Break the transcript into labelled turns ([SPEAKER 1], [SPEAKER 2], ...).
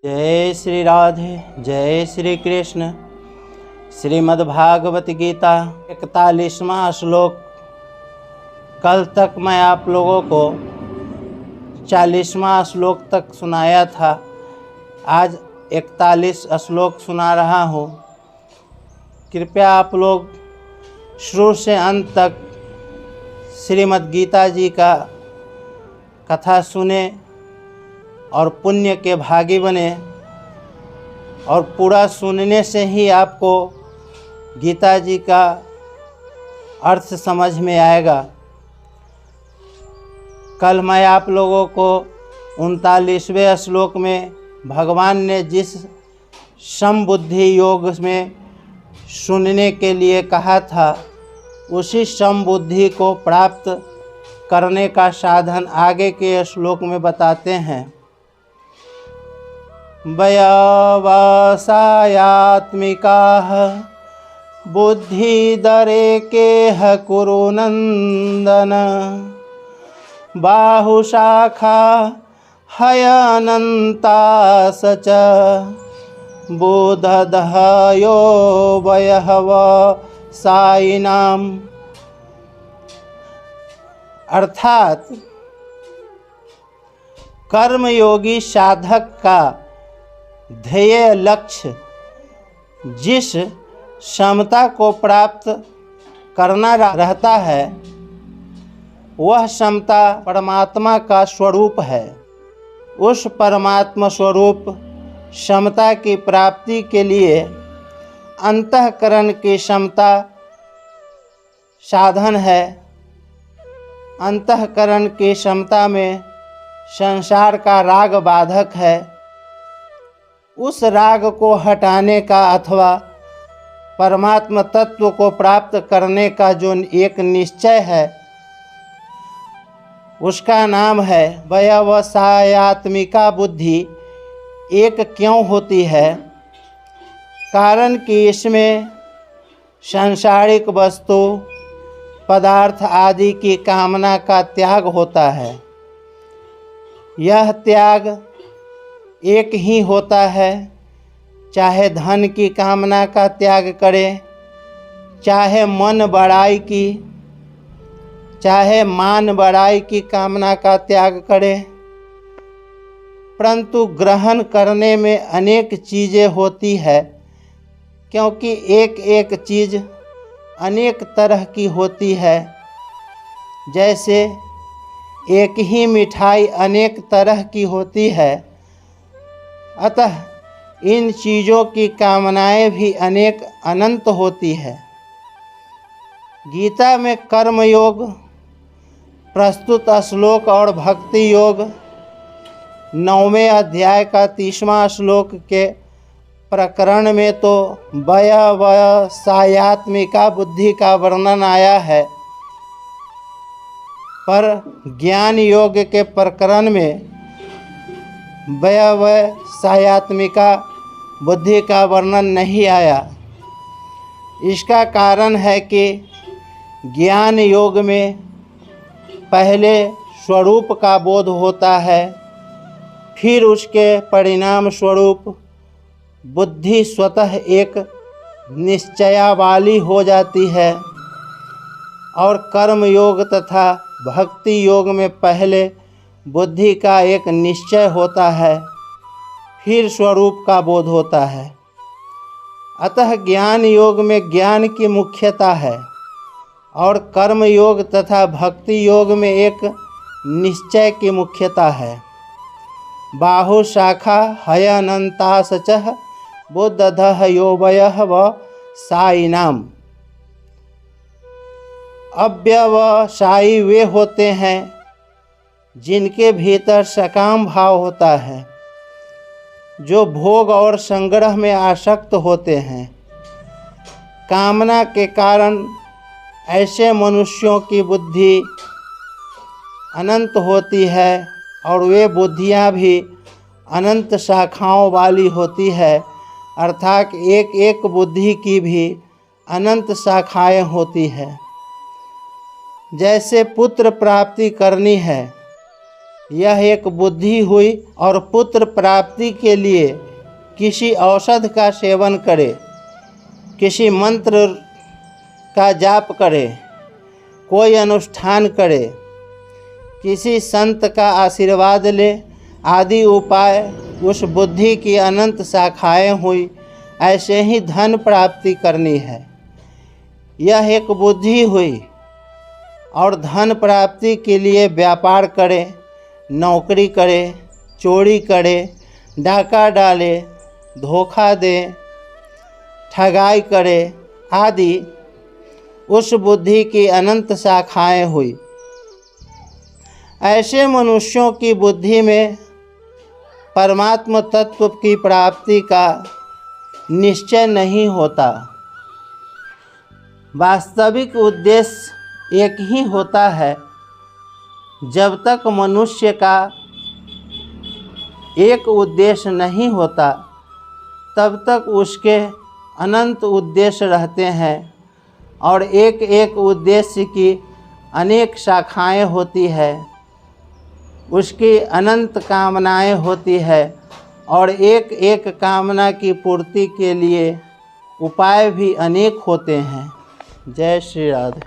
[SPEAKER 1] जय श्री राधे, जय श्री कृष्ण। श्रीमद्भागवत गीता 41वां श्लोक। कल तक मैं आप लोगों को 40वां श्लोक तक सुनाया था। आज 41 श्लोक सुना रहा हूँ। कृपया आप लोग शुरू से अंत तक श्रीमद् गीता जी का कथा सुने और पुण्य के भागी बने। और पूरा सुनने से ही आपको गीता जी का अर्थ समझ में आएगा। कल मैं आप लोगों को 39वें श्लोक में भगवान ने जिस समबुद्धि योग में सुनने के लिए कहा था, उसी समबुद्धि को प्राप्त करने का साधन आगे के श्लोक में बताते हैं। वयवसायात्मिकाः बुद्धिदरेकेह कुरु नन्दन बाहुशाखा हयनन्तास च बुद्धदहयो वयवसायिनाम्। अर्थात कर्मयोगी साधक का ध्येय लक्ष्य जिस क्षमता को प्राप्त करना रहता है, वह क्षमता परमात्मा का स्वरूप है। उस परमात्मा स्वरूप क्षमता की प्राप्ति के लिए अंतःकरण की क्षमता साधन है। अंतःकरण की क्षमता में संसार का राग बाधक है। उस राग को हटाने का अथवा परमात्मा तत्व को प्राप्त करने का जो एक निश्चय है, उसका नाम है वयवसायात्मिका बुद्धि। एक क्यों होती है? कारण कि इसमें सांसारिक वस्तु पदार्थ आदि की कामना का त्याग होता है। यह त्याग एक ही होता है, चाहे धन की कामना का त्याग करे, चाहे मन बड़ाई की, चाहे मान बड़ाई की कामना का त्याग करे। परंतु ग्रहण करने में अनेक चीज़ें होती है, क्योंकि एक एक चीज़ अनेक तरह की होती है। जैसे एक ही मिठाई अनेक तरह की होती है, अतः इन चीज़ों की कामनाएं भी अनेक अनंत होती है। गीता में कर्म योग प्रस्तुत श्लोक और भक्ति योग 9वें अध्याय का 30वां श्लोक के प्रकरण में तो वयवसायात्मिका बुद्धि का वर्णन आया है, पर ज्ञान योग के प्रकरण में वयवसायात्मिका बुद्धि का वर्णन नहीं आया। इसका कारण है कि ज्ञान योग में पहले स्वरूप का बोध होता है, फिर उसके परिणाम स्वरूप बुद्धि स्वतः एक निश्चया वाली हो जाती है। और कर्म योग तथा भक्ति योग में पहले बुद्धि का एक निश्चय होता है, फिर स्वरूप का बोध होता है। अतः ज्ञान योग में ज्ञान की मुख्यता है और कर्म योग तथा भक्ति योग में एक निश्चय की मुख्यता है। बाहु शाखा हयनन्तास च बुद्धदह योवयः वसायिनाम्। अव्यवसायी वे होते हैं जिनके भीतर सकाम भाव होता है, जो भोग और संग्रह में आसक्त होते हैं। कामना के कारण ऐसे मनुष्यों की बुद्धि अनंत होती है और वे बुद्धियाँ भी अनंत शाखाओं वाली होती है। अर्थात एक एक बुद्धि की भी अनंत शाखाएं होती है। जैसे पुत्र प्राप्ति करनी है, यह एक बुद्धि हुई। और पुत्र प्राप्ति के लिए किसी औषध का सेवन करे, किसी मंत्र का जाप करे, कोई अनुष्ठान करे, किसी संत का आशीर्वाद ले, आदि उपाय उस बुद्धि की अनंत शाखाएं हुई। ऐसे ही धन प्राप्ति करनी है। यह एक बुद्धि हुई। और धन प्राप्ति के लिए व्यापार करे, नौकरी करे, चोरी करे, डाका डाले, धोखा दे, ठगाई करे आदि उस बुद्धि की अनंत शाखाएं हुई। ऐसे मनुष्यों की बुद्धि में परमात्म तत्व की प्राप्ति का निश्चय नहीं होता। वास्तविक उद्देश्य एक ही होता है। जब तक मनुष्य का एक उद्देश्य नहीं होता तब तक उसके अनंत उद्देश्य रहते हैं। और एक एक उद्देश्य की अनेक शाखाएं होती है, उसकी अनंत कामनाएं होती है। और एक एक कामना की पूर्ति के लिए उपाय भी अनेक होते हैं। जय श्री राधे।